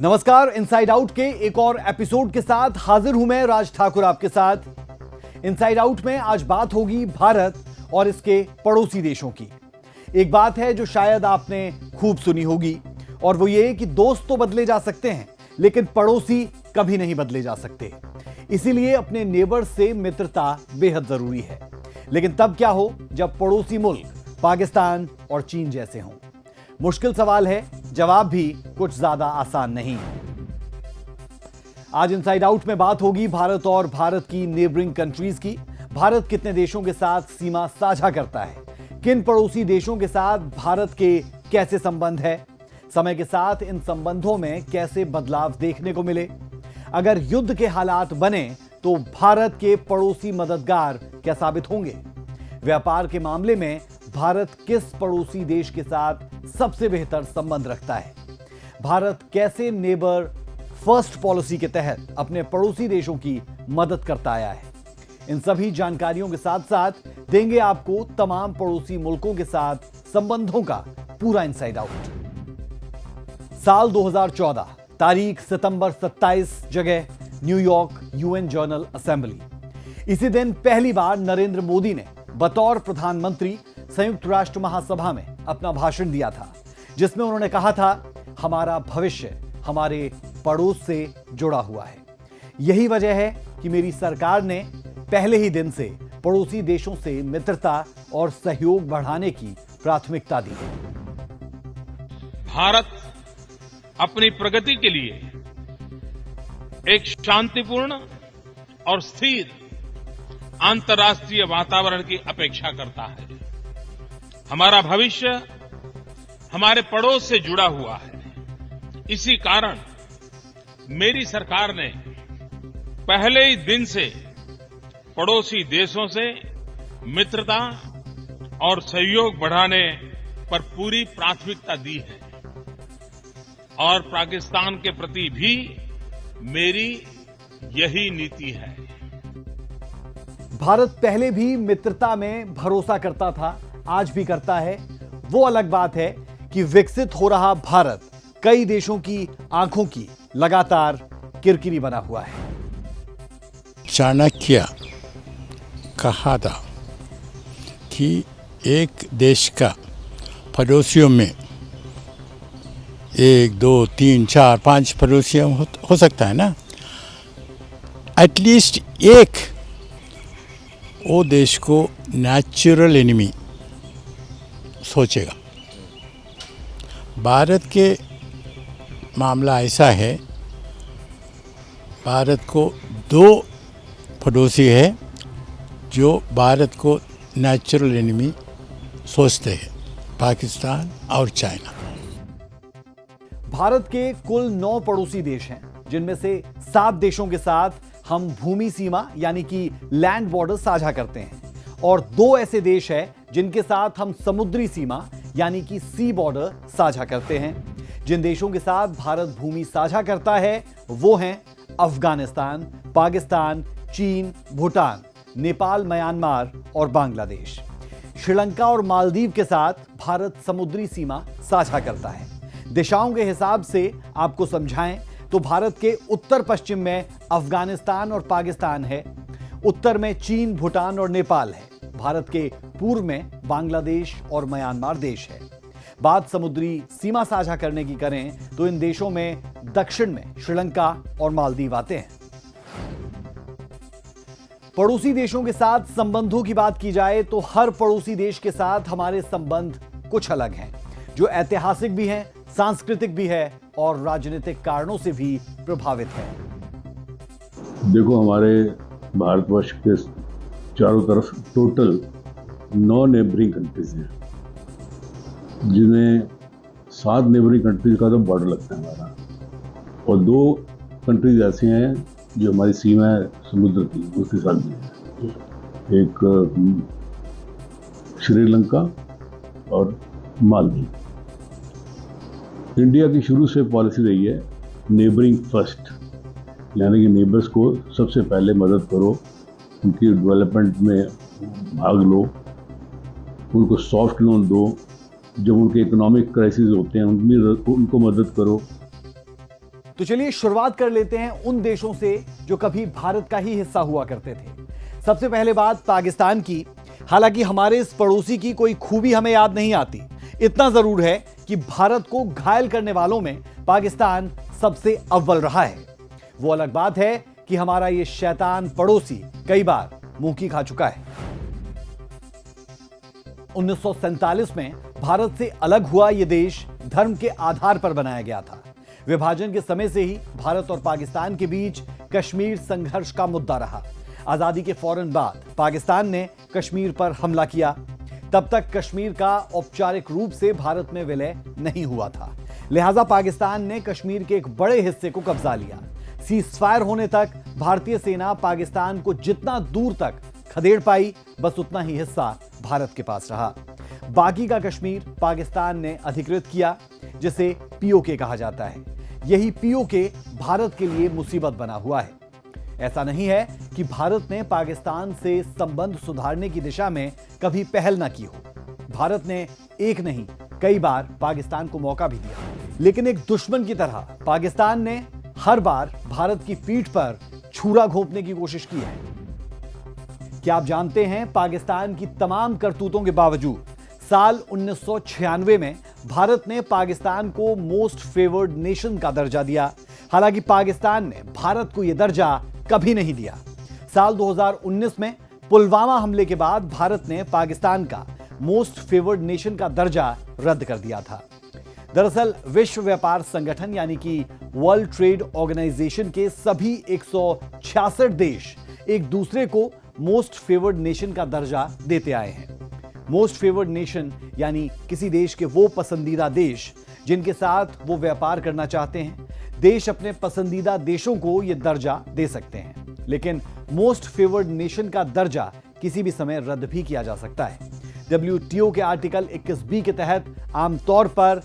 नमस्कार, inside out के एक और एपिसोड के साथ हाजिर हूं मैं राज ठाकुर आपके साथ। इनसाइड आउट में आज बात होगी भारत और इसके पड़ोसी देशों की। एक बात है जो शायद आपने खूब सुनी होगी और वो ये कि दोस्त तो बदले जा सकते हैं लेकिन पड़ोसी कभी नहीं बदले जा सकते। इसीलिए अपने नेबर से मित्रता बेहद जरूरी है। लेकिन तब क्या हो जब पड़ोसी मुल्क पाकिस्तान और चीन जैसे हों। मुश्किल सवाल है, जवाब भी कुछ ज्यादा आसान नहीं। आज इनसाइड आउट में बात होगी भारत और भारत की नेबरिंग कंट्रीज की। भारत कितने देशों के साथ सीमा साझा करता है, किन पड़ोसी देशों के साथ भारत के कैसे संबंध है, समय के साथ इन संबंधों में कैसे बदलाव देखने को मिले, अगर युद्ध के हालात बने तो भारत के पड़ोसी मददगार क्या साबित होंगे, व्यापार के मामले में भारत किस पड़ोसी देश के साथ सबसे बेहतर संबंध रखता है, भारत कैसे नेबर फर्स्ट पॉलिसी के तहत अपने पड़ोसी देशों की मदद करता आया है। इन सभी जानकारियों के साथ साथ देंगे आपको तमाम पड़ोसी मुल्कों के साथ संबंधों का पूरा इनसाइड आउट। साल 2014, तारीख सितंबर 27, जगह न्यूयॉर्क, यूएन जनरल असेंबली। इसी दिन पहली बार नरेंद्र मोदी ने बतौर प्रधानमंत्री संयुक्त राष्ट्र महासभा में अपना भाषण दिया था, जिसमें उन्होंने कहा था, हमारा भविष्य हमारे पड़ोस से जुड़ा हुआ है। यही वजह है कि मेरी सरकार ने पहले ही दिन से पड़ोसी देशों से मित्रता और सहयोग बढ़ाने की प्राथमिकता दी है। भारत अपनी प्रगति के लिए एक शांतिपूर्ण और स्थिर अंतर्राष्ट्रीय वातावरण की अपेक्षा करता है। हमारा भविष्य हमारे पड़ोस से जुड़ा हुआ है। इसी कारण मेरी सरकार ने पहले ही दिन से पड़ोसी देशों से मित्रता और सहयोग बढ़ाने पर पूरी प्राथमिकता दी है और पाकिस्तान के प्रति भी मेरी यही नीति है। भारत पहले भी मित्रता में भरोसा करता था, आज भी करता है। वो अलग बात है कि विकसित हो रहा भारत कई देशों की आंखों की लगातार किरकिरी बना हुआ है। चाणक्य कहा था कि एक देश का पड़ोसियों में 1, 2, 3, 4, 5 पड़ोसियों हो सकता है ना, एटलीस्ट एक वो देश को नेचुरल एनिमी सोचेगा। भारत के मामला ऐसा है, भारत को 2 पड़ोसी है जो भारत को नेचुरल एनिमी सोचते हैं, पाकिस्तान और चाइना। भारत के कुल 9 पड़ोसी देश हैं, जिनमें से 7 देशों के साथ हम भूमि सीमा यानी कि लैंड बॉर्डर साझा करते हैं और 2 ऐसे देश हैं जिनके साथ हम समुद्री सीमा यानी कि सी बॉर्डर साझा करते हैं। जिन देशों के साथ भारत भूमि साझा करता है वो हैं अफगानिस्तान, पाकिस्तान, चीन, भूटान, नेपाल, म्यांमार और बांग्लादेश। श्रीलंका और मालदीव के साथ भारत समुद्री सीमा साझा करता है। दिशाओं के हिसाब से आपको समझाएं तो भारत के उत्तर पश्चिम में अफगानिस्तान और पाकिस्तान है, उत्तर में चीन, भूटान और नेपाल है, भारत के पूर्व में बांग्लादेश और म्यांमार देश है। बात समुद्री सीमा साझा करने की करें तो इन देशों में दक्षिण में श्रीलंका और मालदीव आते हैं। पड़ोसी देशों के साथ संबंधों की बात की जाए तो हर पड़ोसी देश के साथ हमारे संबंध कुछ अलग हैं, जो ऐतिहासिक भी हैं, सांस्कृतिक भी है और राजनीतिक कारणों से भी प्रभावित है। देखो, हमारे भारतवर्ष के चारों तरफ टोटल 9 नेबरिंग कंट्रीज हैं, जिनमें 7 नेबरिंग कंट्रीज का तो बॉर्डर लगता है हमारा, और 2 कंट्रीज ऐसी हैं जो हमारी सीमा है समुद्र की, उसके साथ भी है। एक श्रीलंका और मालदीव। इंडिया की शुरू से पॉलिसी रही है नेबरिंग फर्स्ट, यानी कि नेबर्स को सबसे पहले मदद करो, उनकी डेवलपमेंट में भाग लो, उनको सॉफ्ट लोन दो, जब उनके इकोनॉमिक क्राइसिस होते हैं उनको मदद करो। तो चलिए शुरुआत कर लेते हैं उन देशों से जो कभी भारत का ही हिस्सा हुआ करते थे। सबसे पहले बात पाकिस्तान की। हालांकि हमारे इस पड़ोसी की कोई खूबी हमें याद नहीं आती, इतना जरूर है कि भारत को घायल करने वालों में पाकिस्तान सबसे अव्वल रहा है। वो अलग बात है कि हमारा ये शैतान पड़ोसी कई बार मुंह की खा चुका है। 1947 में भारत से अलग हुआ यह देश धर्म के आधार पर बनाया गया था। विभाजन के समय से ही भारत और पाकिस्तान के बीच कश्मीर संघर्ष का मुद्दा रहा। आजादी के फौरन बाद पाकिस्तान ने कश्मीर पर हमला किया। तब तक कश्मीर का औपचारिक रूप से भारत में विलय नहीं हुआ था, लिहाजा पाकिस्तान ने कश्मीर के एक बड़े हिस्से को कब्जा लिया। सीजफायर होने तक भारतीय सेना पाकिस्तान को जितना दूर तक खदेड़ पाई, बस उतना ही हिस्सा भारत के पास रहा। बाकी का कश्मीर पाकिस्तान ने अधिकृत किया, जिसे पीओके कहा जाता है। यही पीओके भारत के लिए मुसीबत बना हुआ है। ऐसा नहीं है कि भारत ने पाकिस्तान से संबंध सुधारने की दिशा में कभी पहल ना की हो। भारत ने एक नहीं कई बार पाकिस्तान को मौका भी दिया, लेकिन एक दुश्मन की तरह पाकिस्तान ने हर बार भारत की पीठ पर छुरा घोंपने की कोशिश की है। क्या आप जानते हैं, पाकिस्तान की तमाम करतूतों के बावजूद साल 1996 में भारत ने पाकिस्तान को मोस्ट फेवर्ड नेशन का दर्जा दिया। हालांकि पाकिस्तान ने भारत को यह दर्जा कभी नहीं दिया। साल 2019 में पुलवामा हमले के बाद भारत ने पाकिस्तान का मोस्ट फेवर्ड नेशन का दर्जा रद्द कर दिया था। दरअसल विश्व व्यापार संगठन यानी कि वर्ल्ड ट्रेड ऑर्गेनाइजेशन के सभी 166 देश एक दूसरे को मोस्ट फेवर्ड नेशन का दर्जा देते आए हैं। मोस्ट फेवर्ड नेशन यानी किसी देश के वो पसंदीदा देश जिनके साथ वो व्यापार करना चाहते हैं। देश अपने पसंदीदा देशों को यह दर्जा दे सकते हैं, लेकिन मोस्ट फेवर्ड नेशन का दर्जा किसी भी समय रद्द भी किया जा सकता है। WTO के आर्टिकल 21B के तहत आमतौर पर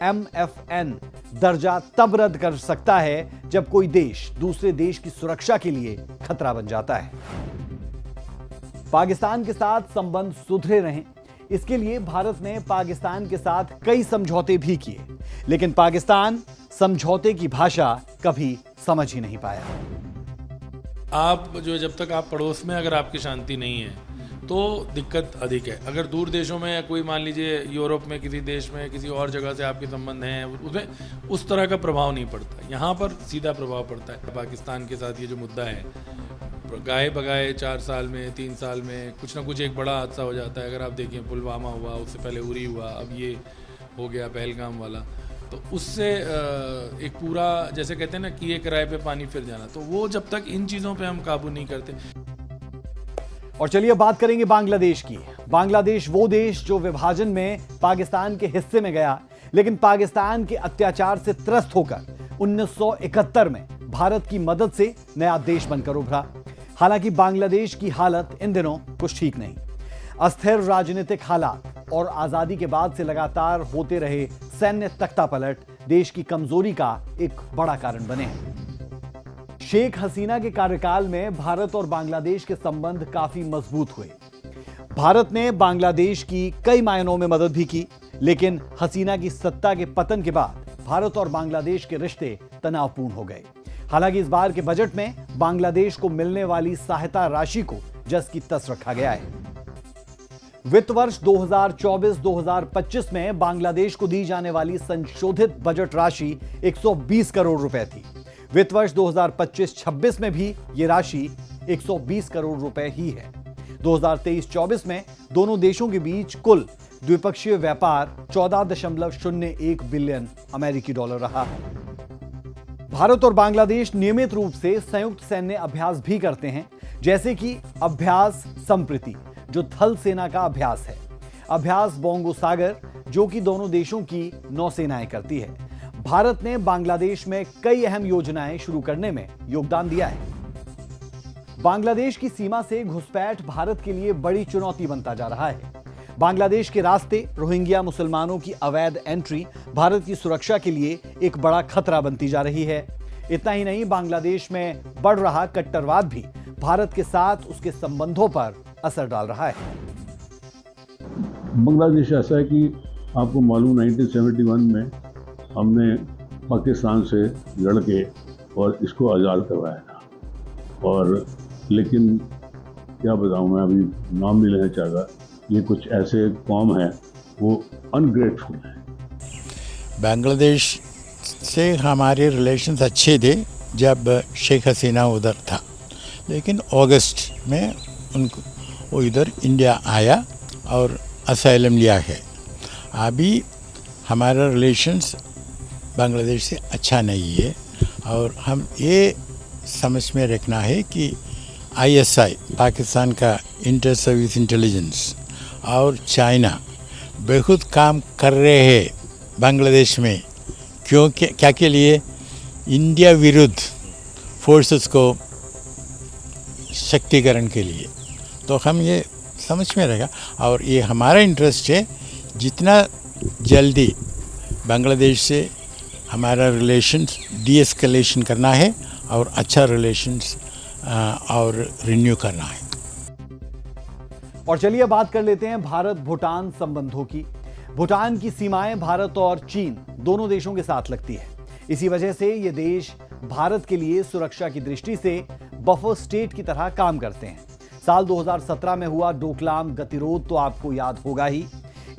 MFN दर्जा तब रद्द कर सकता है जब कोई देश दूसरे देश की सुरक्षा के लिए खतरा बन जाता है। पाकिस्तान के साथ संबंध सुधरे रहें, इसके लिए भारत ने पाकिस्तान के साथ कई समझौते भी किए, लेकिन पाकिस्तान समझौते की भाषा कभी समझ ही नहीं पाया। आप जो जब तक आप पड़ोस में अगर आपकी शांति नहीं है तो दिक्कत अधिक है। अगर दूर देशों में या कोई मान लीजिए यूरोप में किसी देश में किसी और जगह से आपके संबंध हैं, उसमें उस तरह का प्रभाव नहीं पड़ता। यहाँ पर सीधा प्रभाव पड़ता है। पाकिस्तान के साथ ये जो मुद्दा है, गाए बगाए 4 साल में 3 साल में कुछ ना कुछ एक बड़ा हादसा हो जाता है। अगर आप देखें पुलवामा हुआ, उससे पहले उरी हुआ, अब ये हो गया पहलगाम वाला, तो उससे एक पूरा जैसे कहते हैं ना किए किराए पे पानी फिर जाना, तो वो जब तक इन चीज़ों पे हम काबू नहीं करते। और चलिए बात करेंगे बांग्लादेश की। बांग्लादेश वो देश जो विभाजन में पाकिस्तान के हिस्से में गया, लेकिन पाकिस्तान के अत्याचार से त्रस्त होकर 1971 में भारत की मदद से नया देश बनकर उभरा। हालांकि बांग्लादेश की हालत इन दिनों कुछ ठीक नहीं। अस्थिर राजनीतिक हालात और आजादी के बाद से लगातार होते रहे सैन्य तख्तापलट देश की कमजोरी का एक बड़ा कारण बने हैं। शेख हसीना के कार्यकाल में भारत और बांग्लादेश के संबंध काफी मजबूत हुए। भारत ने बांग्लादेश की कई मायनों में मदद भी की, लेकिन हसीना की सत्ता के पतन के बाद भारत और बांग्लादेश के रिश्ते तनावपूर्ण हो गए। हालांकि इस बार के बजट में बांग्लादेश को मिलने वाली सहायता राशि को जस की तस रखा गया है। वित्त वर्ष 2024-2025 में बांग्लादेश को दी जाने वाली संशोधित बजट राशि 120 करोड़ रुपए थी। वित्त वर्ष 2025-26 में भी यह राशि 120 करोड़ रुपए ही है। 2023-24 में दोनों देशों के बीच कुल द्विपक्षीय व्यापार 14.01 बिलियन अमेरिकी डॉलर रहा। भारत और बांग्लादेश नियमित रूप से संयुक्त सैन्य अभ्यास भी करते हैं, जैसे कि अभ्यास संप्रीति जो थल सेना का अभ्यास है, अभ्यास बोंगो सागर जो कि दोनों देशों की नौसेनाएं करती है। भारत ने बांग्लादेश में कई अहम योजनाएं शुरू करने में योगदान दिया है। बांग्लादेश की सीमा से घुसपैठ भारत के लिए बड़ी चुनौती बनता जा रहा है। बांग्लादेश के रास्ते रोहिंग्या मुसलमानों की अवैध एंट्री भारत की सुरक्षा के लिए एक बड़ा खतरा बनती जा रही है। इतना ही नहीं, बांग्लादेश में बढ़ रहा कट्टरवाद भी भारत के साथ उसके संबंधों पर असर डाल रहा है। बांग्लादेश ऐसा है कि आपको मालूम 1971 में हमने पाकिस्तान से लड़ के और इसको आज़ाद करवाया था। और लेकिन क्या बताऊँ, मैं अभी नाम नहीं लेना चाहता, ये कुछ ऐसे कौम है वो अनग्रेटफुल है। बांग्लादेश से हमारे रिलेशंस अच्छे थे जब शेख हसीना उधर था, लेकिन अगस्त में उनको वो इधर इंडिया आया और असाइलम लिया है। अभी हमारा रिलेशंस बांग्लादेश से अच्छा नहीं है और हम ये समझ में रखना है कि ISI पाकिस्तान का इंटर सर्विस इंटेलिजेंस और चाइना बहुत काम कर रहे हैं बांग्लादेश में, क्योंकि क्या के लिए इंडिया विरुद्ध फोर्सेस को शक्तिकरण के लिए। तो हम ये समझ में रहेगा और ये हमारा इंटरेस्ट है जितना जल्दी बांग्लादेश से हमारा रिलेशंस डीएस्केलेशन करना है और अच्छा रिलेशंस और रिन्यू करना है। और चलिए बात कर लेते हैं भारत भूटान संबंधों की। भूटान की सीमाएं भारत और चीन दोनों देशों के साथ लगती है। इसी वजह से ये देश भारत के लिए सुरक्षा की दृष्टि से बफर स्टेट की तरह काम करते हैं। साल 2017 में हुआ डोकलाम गतिरोध तो आपको याद होगा ही।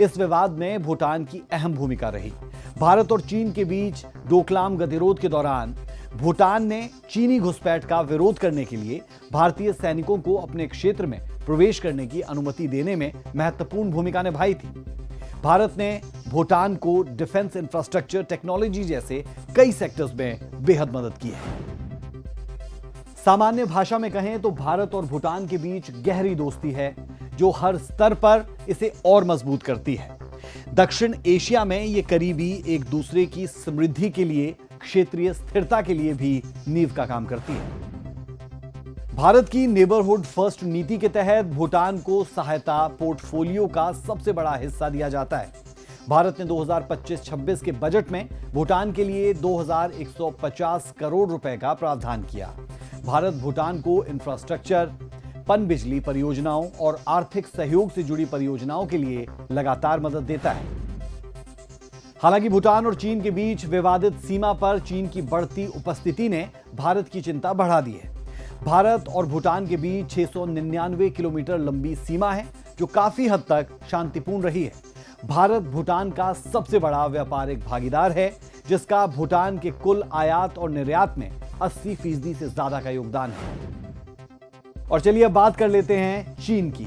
इस विवाद में भूटान की अहम भूमिका रही। भारत और चीन के बीच डोकलाम गतिरोध के दौरान भूटान ने चीनी घुसपैठ का विरोध करने के लिए भारतीय सैनिकों को अपने क्षेत्र में प्रवेश करने की अनुमति देने में महत्वपूर्ण भूमिका निभाई थी। भारत ने भूटान को डिफेंस इंफ्रास्ट्रक्चर, टेक्नोलॉजी जैसे कई सेक्टर्स में बेहद मदद की है। सामान्य भाषा में कहें तो भारत और भूटान के बीच गहरी दोस्ती है जो हर स्तर पर इसे और मजबूत करती है। दक्षिण एशिया में ये करीबी एक दूसरे की समृद्धि के लिए, क्षेत्रीय स्थिरता के लिए भी नींव का काम करती है। भारत की नेबरहुड फर्स्ट नीति के तहत भूटान को सहायता पोर्टफोलियो का सबसे बड़ा हिस्सा दिया जाता है। भारत ने 2025-26 के बजट में भूटान के लिए 2150 करोड़ रुपए का प्रावधान किया। भारत भूटान को इंफ्रास्ट्रक्चर, पनबिजली परियोजनाओं और आर्थिक सहयोग से जुड़ी परियोजनाओं के लिए लगातार मदद देता है। हालांकि भूटान और चीन के बीच विवादित सीमा पर चीन की बढ़ती उपस्थिति ने भारत की चिंता बढ़ा दी है। भारत और भूटान के बीच 699 किलोमीटर लंबी सीमा है जो काफी हद तक शांतिपूर्ण रही है। भारत भूटान का सबसे बड़ा व्यापारिक भागीदार है जिसका भूटान के कुल आयात और निर्यात में 80% से ज्यादा का योगदान है। और चलिए अब बात कर लेते हैं चीन की।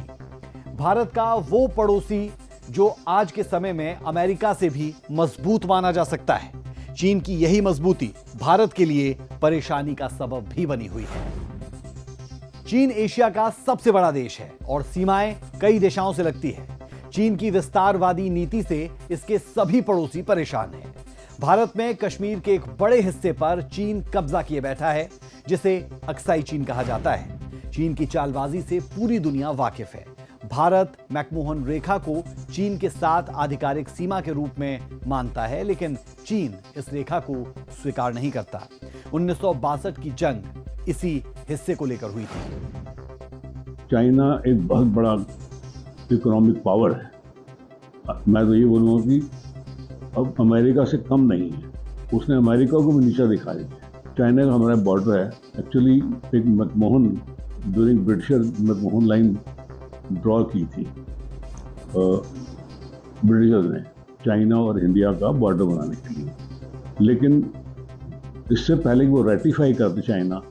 भारत का वो पड़ोसी जो आज के समय में अमेरिका से भी मजबूत माना जा सकता है। चीन की यही मजबूती भारत के लिए परेशानी का सबब भी बनी हुई है। चीन एशिया का सबसे बड़ा देश है और सीमाएं कई दिशाओं से लगती है। चीन की विस्तारवादी नीति से इसके सभी पड़ोसी परेशान हैं। भारत में कश्मीर के एक बड़े हिस्से पर चीन कब्जा किए बैठा है जिसे अक्साई चीन कहा जाता है। चीन की चालबाजी से पूरी दुनिया वाकिफ है। भारत मैकमोहन रेखा को चीन के साथ आधिकारिक सीमा के रूप में मानता है, लेकिन चीन इस रेखा को स्वीकार नहीं करता। 1962 की जंग इसी हिस्से को लेकर हुई थी। चाइना एक बहुत बड़ा इकोनॉमिक पावर है। मैं तो ये बोलूँगा कि अब अमेरिका से कम नहीं है। उसने अमेरिका को भी नीचा दिखा दिया। चाइना का हमारा बॉर्डर है। एक्चुअली एक McMahon during britisher McMahon line draw की थी ब्रिटिशर्स ने चाइना और इंडिया का बॉर्डर बनाने के लिए, लेकिन इससे पहले कि वो रेटिफाई करते चाइना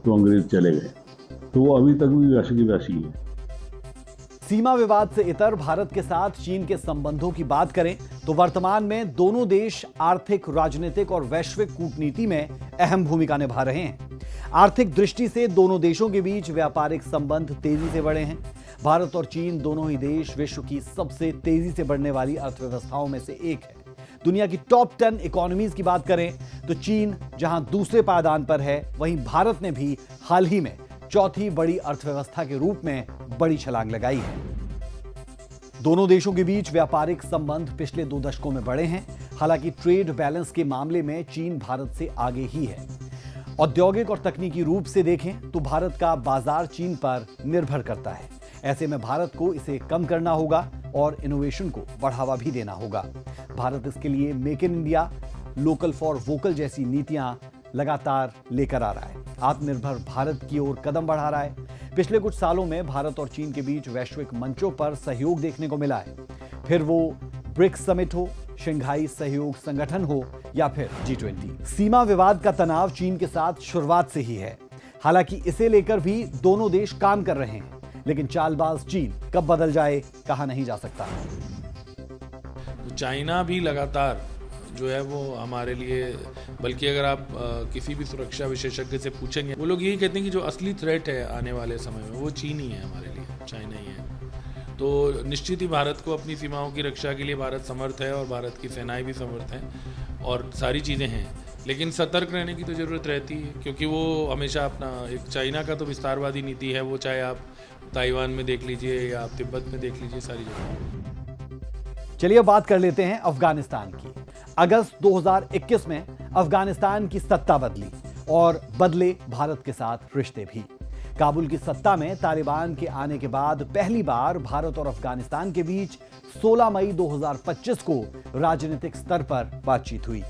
तो अंग्रेज चले गए, तो वो अभी तक भी वैसे की वैसी है। सीमा विवाद से इतर भारत के साथ चीन के संबंधों की बात करें तो वर्तमान में दोनों देश आर्थिक, राजनीतिक और वैश्विक कूटनीति में अहम भूमिका निभा रहे हैं। आर्थिक दृष्टि से दोनों देशों के बीच व्यापारिक संबंध तेजी से बढ़े हैं। भारत और चीन दोनों ही देश विश्व की सबसे तेजी से बढ़ने वाली अर्थव्यवस्थाओं में से एक है। दुनिया की टॉप 10 इकोनॉमीज की बात करें तो चीन जहां दूसरे पायदान पर है, वहीं भारत ने भी हाल ही में चौथी बड़ी अर्थव्यवस्था के रूप में बड़ी छलांग लगाई है। दोनों देशों के बीच व्यापारिक संबंध पिछले 2 दशकों में बढ़े हैं। हालांकि ट्रेड बैलेंस के मामले में चीन भारत से आगे ही है। औद्योगिक और तकनीकी रूप से देखें तो भारत का बाजार चीन पर निर्भर करता है। ऐसे में भारत को इसे कम करना होगा और इनोवेशन को बढ़ावा भी देना होगा। भारत इसके लिए make in India, local for vocal जैसी नीतियां लगातार लेकर आ रहा है। आत्मनिर्भर भारत की ओर कदम बढ़ा रहा है। पिछले कुछ सालों में भारत और चीन के बीच वैश्विक मंचों पर सहयोग देखने को मिला है, फिर वो ब्रिक्स समिट हो, शंघाई सहयोग संगठन हो या फिर G20। सीमा विवाद का तनाव चीन के साथ शुरुआत से ही है। हालांकि इसे लेकर भी दोनों देश काम कर रहे हैं, लेकिन चालबाज चीन कब बदल जाए कहा नहीं जा सकता। चाइना भी लगातार जो है वो हमारे लिए, बल्कि अगर आप किसी भी सुरक्षा विशेषज्ञ से पूछेंगे, वो लोग यही कहते हैं कि जो असली थ्रेट है आने वाले समय में वो चीन ही है हमारे लिए, चाइना ही है। तो निश्चित ही भारत को अपनी सीमाओं की रक्षा के लिए भारत समर्थ है और भारत की सेनाएं भी समर्थ हैं और सारी चीज़ें हैं, लेकिन सतर्क रहने की तो ज़रूरत रहती है, क्योंकि वो हमेशा अपना एक चाइना का तो विस्तारवादी नीति है, वो चाहे आप ताइवान में देख लीजिए या आप तिब्बत में देख लीजिए, सारी जगह। चलिए बात कर लेते हैं अफगानिस्तान की। अगस्त 2021 में अफगानिस्तान की सत्ता बदली और बदले भारत के साथ रिश्ते भी। काबुल की सत्ता में तालिबान के आने के बाद पहली बार भारत और अफगानिस्तान के बीच 16 मई 2025 को राजनीतिक स्तर पर बातचीत हुई,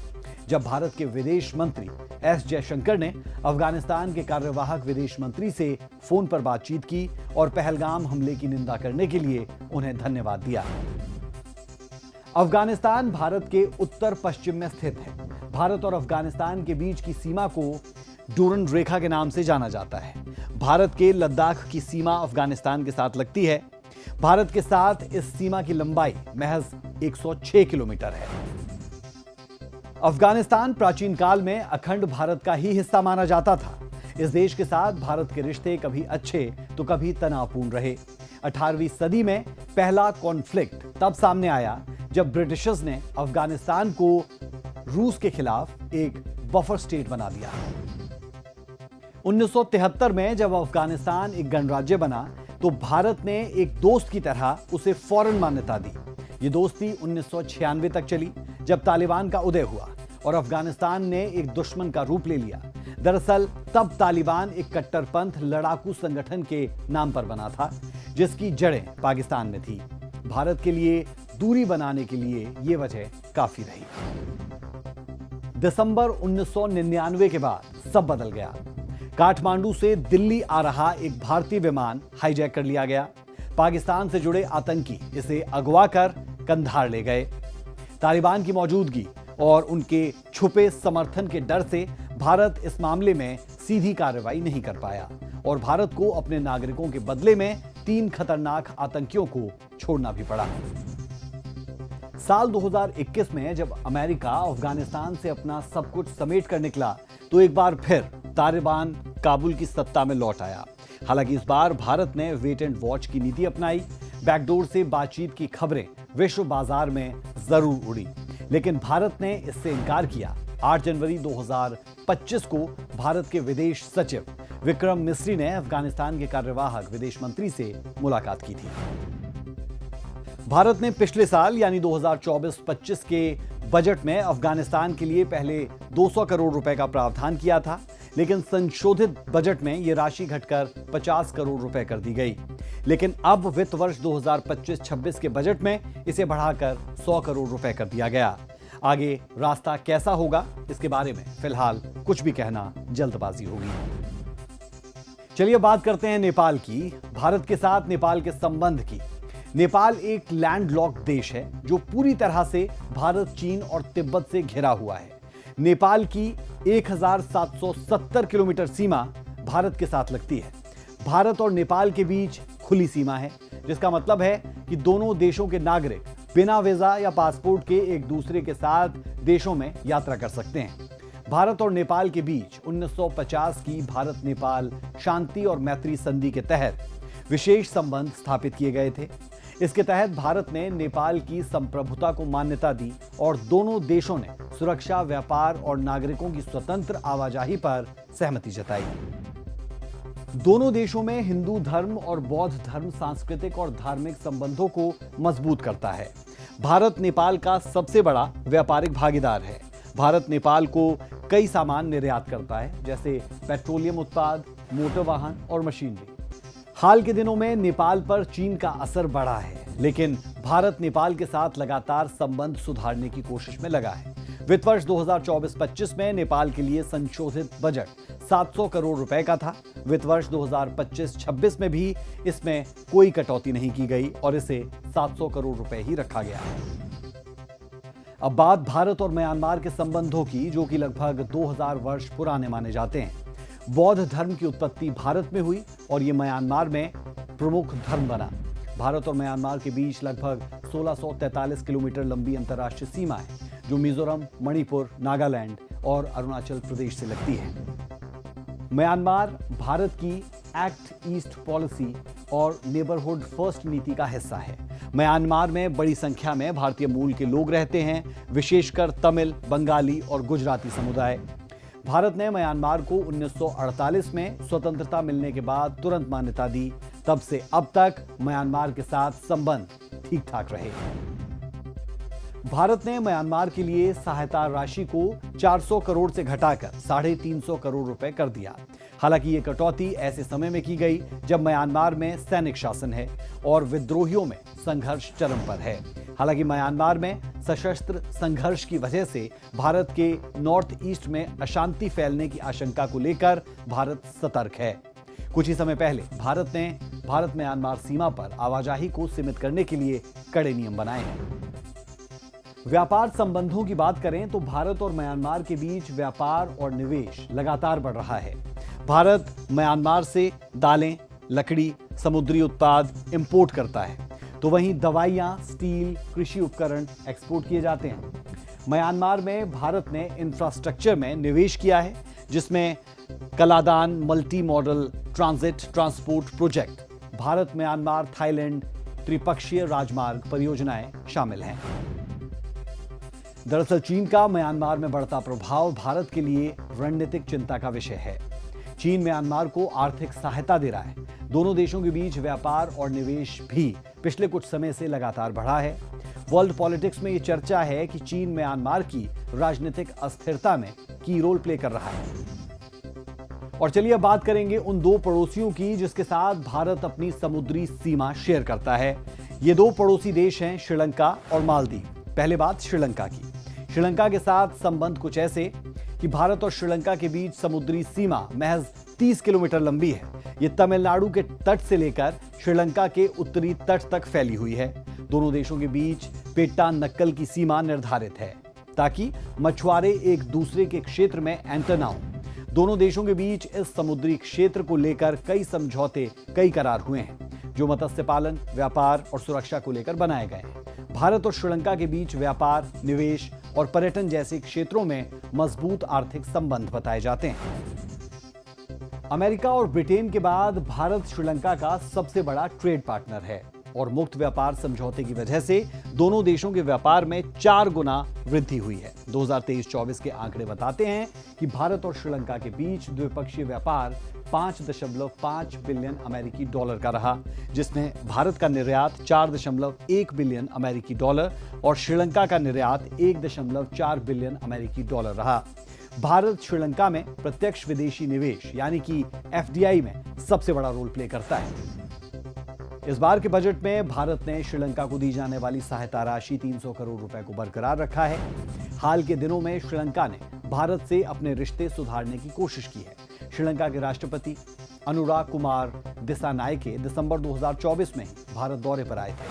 जब भारत के विदेश मंत्री एस जयशंकर ने अफगानिस्तान के कार्यवाहक विदेश मंत्री से फोन पर बातचीत की और पहलगाम हमले की निंदा करने के लिए उन्हें धन्यवाद दिया। अफगानिस्तान भारत के उत्तर पश्चिम में स्थित है। भारत और अफगानिस्तान के बीच की सीमा को डूरन रेखा के नाम से जाना जाता है। भारत के लद्दाख की सीमा अफगानिस्तान के साथ लगती है। भारत के साथ इस सीमा की लंबाई महज 106 किलोमीटर है। अफगानिस्तान प्राचीन काल में अखंड भारत का ही हिस्सा माना जाता था। इस देश के साथ भारत के रिश्ते कभी अच्छे तो कभी तनावपूर्ण रहे। 18वीं सदी में पहला कॉन्फ्लिक्ट तब सामने आया जब ब्रिटिशर्स ने अफगानिस्तान को रूस के खिलाफ एक बफर स्टेट बना दिया। 1973 में जब अफगानिस्तान एक गणराज्य बना तो भारत ने एक दोस्त की तरह उसे फौरन मान्यता दी। ये दोस्ती 1996 तक चली, जब तालिबान का उदय हुआ और अफगानिस्तान ने एक दुश्मन का रूप ले लिया। दरअसल तब तालिबान एक कट्टरपंथ लड़ाकू संगठन के नाम पर बना था, जिसकी जड़ें पाकिस्तान में थी। भारत के लिए दूरी बनाने के लिए यह वजह काफी रही। दिसंबर 1999 के बाद सब बदल गया। काठमांडू से दिल्ली आ रहा एक भारतीय विमान हाईजैक कर लिया गया। पाकिस्तान से जुड़े आतंकी इसे अगवा कर कंधार ले गए। तालिबान की मौजूदगी और उनके छुपे समर्थन के डर से भारत इस मामले में सीधी कार्रवाई नहीं कर पाया और भारत को अपने नागरिकों के बदले में 3 खतरनाक आतंकियों को छोड़ना भी पड़ा। साल 2021 में जब अमेरिका अफगानिस्तान से अपना सब कुछ समेट कर निकला तो एक बार फिर तालिबान काबुल की सत्ता में लौट आया। हालांकि इस बार भारत ने वेट एंड वॉच की नीति अपनाई। बैकडोर से बातचीत की खबरें विश्व बाजार में जरूर उड़ी, लेकिन भारत ने इससे इनकार किया। 8 जनवरी 2025 को भारत के विदेश सचिव विक्रम मिस्री ने अफगानिस्तान के कार्यवाहक विदेश मंत्री से मुलाकात की थी। भारत ने पिछले साल यानी 2024-25 के बजट में अफगानिस्तान के लिए पहले 200 करोड़ रुपए का प्रावधान किया था, लेकिन संशोधित बजट में यह राशि घटकर 50 करोड़ रुपए कर दी गई। लेकिन अब वित्त वर्ष 2025-26 के बजट में इसे बढ़ाकर 100 करोड़ रुपए कर दिया गया। आगे रास्ता कैसा होगा इसके बारे में फिलहाल कुछ भी कहना जल्दबाजी होगी। चलिए बात करते हैं नेपाल की, भारत के साथ नेपाल के संबंध की। नेपाल एक लैंडलॉक्ड देश है जो पूरी तरह से भारत, चीन और तिब्बत से घिरा हुआ है। नेपाल की 1770 किलोमीटर सीमा भारत के साथ लगती है। भारत और नेपाल के बीच खुली सीमा है, जिसका मतलब है कि दोनों देशों के नागरिक बिना वीजा या पासपोर्ट के एक दूसरे के साथ देशों में यात्रा कर सकते हैं। भारत और नेपाल के बीच 1950 की भारत नेपाल शांति और मैत्री संधि के तहत विशेष संबंध स्थापित किए गए थे। इसके तहत भारत ने नेपाल की संप्रभुता को मान्यता दी और दोनों देशों ने सुरक्षा, व्यापार और नागरिकों की स्वतंत्र आवाजाही पर सहमति जताई। दोनों देशों में हिंदू धर्म और बौद्ध धर्म सांस्कृतिक और धार्मिक संबंधों को मजबूत करता है। भारत नेपाल का सबसे बड़ा व्यापारिक भागीदार है। भारत नेपाल को कई सामान निर्यात करता है, जैसे पेट्रोलियम उत्पाद, मोटर वाहन और मशीनरी। हाल के दिनों में नेपाल पर चीन का असर बढ़ा है, लेकिन भारत नेपाल के साथ लगातार संबंध सुधारने की कोशिश में लगा है। वित्त वर्ष 2024-25 में नेपाल के लिए संशोधित बजट 700 करोड़ रुपए का था। वित्त वर्ष 2025-26 में भी इसमें कोई कटौती नहीं की गई और इसे 700 करोड़ रुपए ही रखा गया। अब बात भारत और म्यांमार के संबंधों की, जो कि लगभग 2000 वर्ष पुराने माने जाते हैं। बौद्ध धर्म की उत्पत्ति भारत में हुई और ये म्यांमार में प्रमुख धर्म बना। भारत और म्यांमार के बीच लगभग 1643 किलोमीटर लंबी अंतर्राष्ट्रीय सीमा है, जो मिजोरम, मणिपुर, नागालैंड और अरुणाचल प्रदेश से लगती है। म्यांमार भारत की एक्ट ईस्ट पॉलिसी और नेबरहुड फर्स्ट नीति का हिस्सा है। म्यांमार में बड़ी संख्या में भारतीय मूल के लोग रहते हैं, विशेषकर तमिल, बंगाली और गुजराती समुदाय। भारत ने म्यांमार को 1948 में स्वतंत्रता मिलने के बाद तुरंत मान्यता दी। तब से अब तक म्यांमार के साथ संबंध ठीक ठाक रहे। भारत ने म्यांमार के लिए सहायता राशि को 400 करोड़ से घटाकर 350 करोड़ रुपए कर दिया। हालांकि ये कटौती ऐसे समय में की गई जब म्यांमार में सैनिक शासन है और विद्रोहियों में संघर्ष चरम पर है। हालांकि म्यांमार में सशस्त्र संघर्ष की वजह से भारत के नॉर्थ ईस्ट में अशांति फैलने की आशंका को लेकर भारत सतर्क है। कुछ ही समय पहले भारत ने भारत म्यांमार सीमा पर आवाजाही को सीमित करने के लिए कड़े नियम बनाए हैं। व्यापार संबंधों की बात करें तो भारत और म्यांमार के बीच व्यापार और निवेश लगातार बढ़ रहा है। भारत म्यांमार से दालें, लकड़ी, समुद्री उत्पाद इंपोर्ट करता है, तो वहीं दवाइयां, स्टील, कृषि उपकरण एक्सपोर्ट किए जाते हैं। म्यांमार में भारत ने इंफ्रास्ट्रक्चर में निवेश किया है, जिसमें Kaladan multi modal transit transport project, Bharat Myanmar Thailand त्रिपक्षीय राजमार्ग परियोजनाएं शामिल हैं। दरअसल चीन का म्यांमार में बढ़ता प्रभाव भारत के लिए रणनीतिक चिंता का विषय है। चीन म्यांमार को आर्थिक सहायता दे रहा है। दोनों देशों के बीच व्यापार और निवेश भी पिछले कुछ समय से लगातार बढ़ा है। वर्ल्ड पॉलिटिक्स में यह चर्चा है कि चीन म्यांमार की राजनीतिक अस्थिरता में की रोल प्ले कर रहा है। और चलिए अब बात करेंगे उन दो पड़ोसियों की जिसके साथ भारत अपनी समुद्री सीमा शेयर करता है। ये दो पड़ोसी देश हैं श्रीलंका और मालदीव। पहले बात श्रीलंका की। श्रीलंका के साथ संबंध कुछ ऐसे कि भारत और श्रीलंका के बीच समुद्री सीमा महज 30 किलोमीटर लंबी है। ये तमिलनाडु के तट से लेकर श्रीलंका के उत्तरी तट तक फैली हुई है। दोनों देशों के बीच पेट्टानक्कल की सीमा निर्धारित है ताकि मछुआरे एक दूसरे के क्षेत्र में एंटर ना हो। दोनों देशों के बीच इस समुद्री क्षेत्र को लेकर कई समझौते, कई करार हुए हैं, जो मत्स्य पालन, व्यापार और सुरक्षा को लेकर बनाए गए हैं। भारत और श्रीलंका के बीच व्यापार, निवेश और पर्यटन जैसे क्षेत्रों में मजबूत आर्थिक संबंध बताए जाते हैं। अमेरिका और ब्रिटेन के बाद भारत श्रीलंका का सबसे बड़ा ट्रेड पार्टनर है और मुक्त व्यापार समझौते की वजह से दोनों देशों के व्यापार में 4 गुना वृद्धि हुई है। 2023-24 के आंकड़े बताते हैं कि भारत और श्रीलंका के बीच द्विपक्षीय व्यापार 5.5 बिलियन अमेरिकी डॉलर का रहा, जिसमें भारत का निर्यात 4.1 बिलियन अमेरिकी डॉलर और श्रीलंका का निर्यात 1.4 बिलियन अमेरिकी डॉलर रहा। भारत श्रीलंका में प्रत्यक्ष विदेशी निवेश यानी कि FDI में सबसे बड़ा रोल प्ले करता है। इस बार के बजट में भारत ने श्रीलंका को दी जाने वाली सहायता राशि 300 करोड़ रुपए को बरकरार रखा है। हाल के दिनों में श्रीलंका ने भारत से अपने रिश्ते सुधारने की कोशिश की है। श्रीलंका के राष्ट्रपति अनुराग कुमार दिसानायके दिसंबर 2024 में ही भारत दौरे पर आए थे।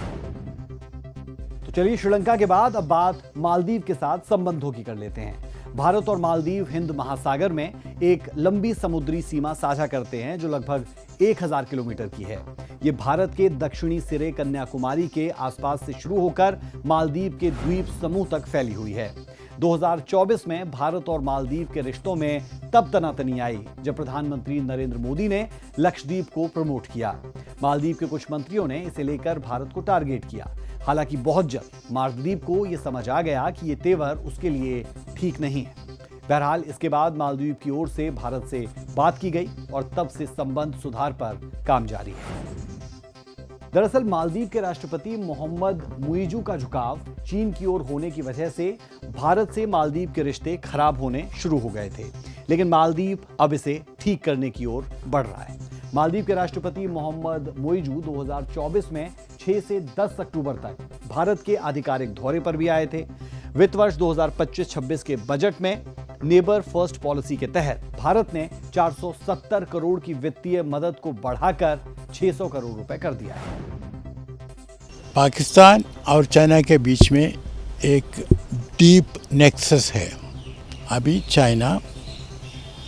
तो चलिए श्रीलंका के बाद अब बात मालदीव के साथ संबंधों की कर लेते हैं। भारत और मालदीव हिंद महासागर में एक लंबी समुद्री सीमा साझा करते हैं जो लगभग 1000 किलोमीटर की है। ये भारत के दक्षिणी सिरे कन्याकुमारी के आसपास से शुरू होकर मालदीव के द्वीप समूह तक फैली हुई है। 2024 में भारत और मालदीव के रिश्तों में तब तनातनी आई जब प्रधानमंत्री नरेंद्र मोदी ने लक्षद्वीप को प्रमोट किया। मालदीव के कुछ मंत्रियों ने इसे लेकर भारत को टारगेट किया। हालांकि बहुत जल्द मालदीव को यह समझ आ गया कि ये तेवर उसके लिए ठीक नहीं है। बहरहाल इसके बाद मालदीव की ओर से भारत से बात की गई और तब से संबंध सुधार पर काम जारी है। दरअसल मालदीव के राष्ट्रपति मोहम्मद मुइजू का झुकाव चीन की ओर होने की वजह से भारत से मालदीव के रिश्ते खराब होने शुरू हो गए थे, लेकिन मालदीव अब इसे ठीक करने की ओर बढ़ रहा है। मालदीव के राष्ट्रपति मोहम्मद मुइजू 2024 में 6 से 10 अक्टूबर तक भारत के आधिकारिक दौरे पर भी आए थे। वित्त वर्ष 2025-26 के बजट में नेबर फर्स्ट पॉलिसी के तहत भारत ने 470 करोड़ की वित्तीय मदद को बढ़ाकर 600 करोड़ रुपए कर दिया है। पाकिस्तान और चाइना के बीच में एक डीप नेक्सस है। अभी चाइना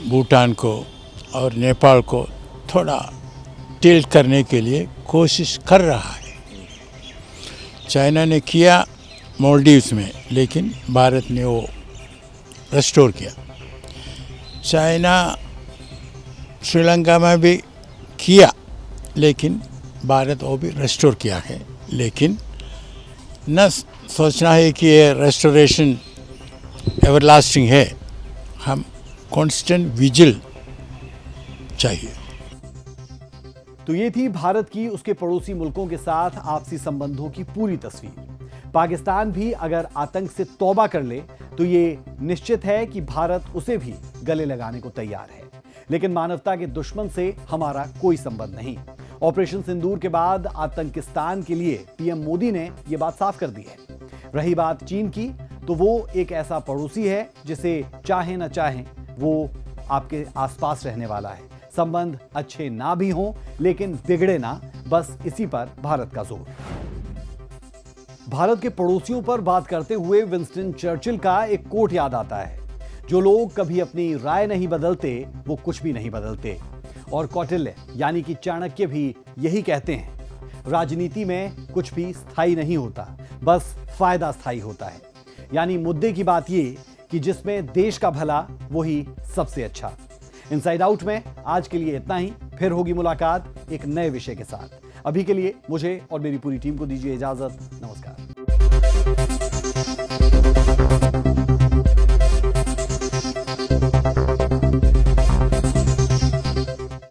भूटान को और नेपाल को थोड़ा टिल्ट करने के लिए कोशिश कर रहा है। चाइना ने किया मालदीव्स में, लेकिन भारत ने वो रेस्टोर किया। चाइना श्रीलंका में भी किया, लेकिन भारत वो भी रेस्टोर किया है। लेकिन न सोचना है कि ये रेस्टोरेशन एवरलास्टिंग है। हम कांस्टेंट विजिल चाहिए। तो ये थी भारत की उसके पड़ोसी मुल्कों के साथ आपसी संबंधों की पूरी तस्वीर। पाकिस्तान भी अगर आतंक से तौबा कर ले तो ये निश्चित है कि भारत उसे भी गले लगाने को तैयार है। लेकिन मानवता के दुश्मन से हमारा कोई संबंध नहीं। ऑपरेशन सिंदूर के बाद आतंकिस्तान के लिए पीएम मोदी ने यह बात साफ कर दी है। रही बात चीन की, तो वो एक ऐसा पड़ोसी है जिसे चाहे न चाहे वो आपके आसपास रहने वाला है। संबंध अच्छे ना भी हों, लेकिन बिगड़े ना, बस इसी पर भारत का जोर। भारत के पड़ोसियों पर बात करते हुए विंस्टन चर्चिल का एक कोट याद आता है, जो लोग कभी अपनी राय नहीं बदलते वो कुछ भी नहीं बदलते। और कौटिल्य यानी कि चाणक्य भी यही कहते हैं, राजनीति में कुछ भी स्थायी नहीं होता, बस फायदा स्थायी होता है। यानी मुद्दे की बात ये कि जिसमें देश का भला वही सबसे अच्छा। इनसाइड आउट में आज के लिए इतना ही। फिर होगी मुलाकात एक नए विषय के साथ। अभी के लिए मुझे और मेरी पूरी टीम को दीजिए इजाजत। नमस्कार।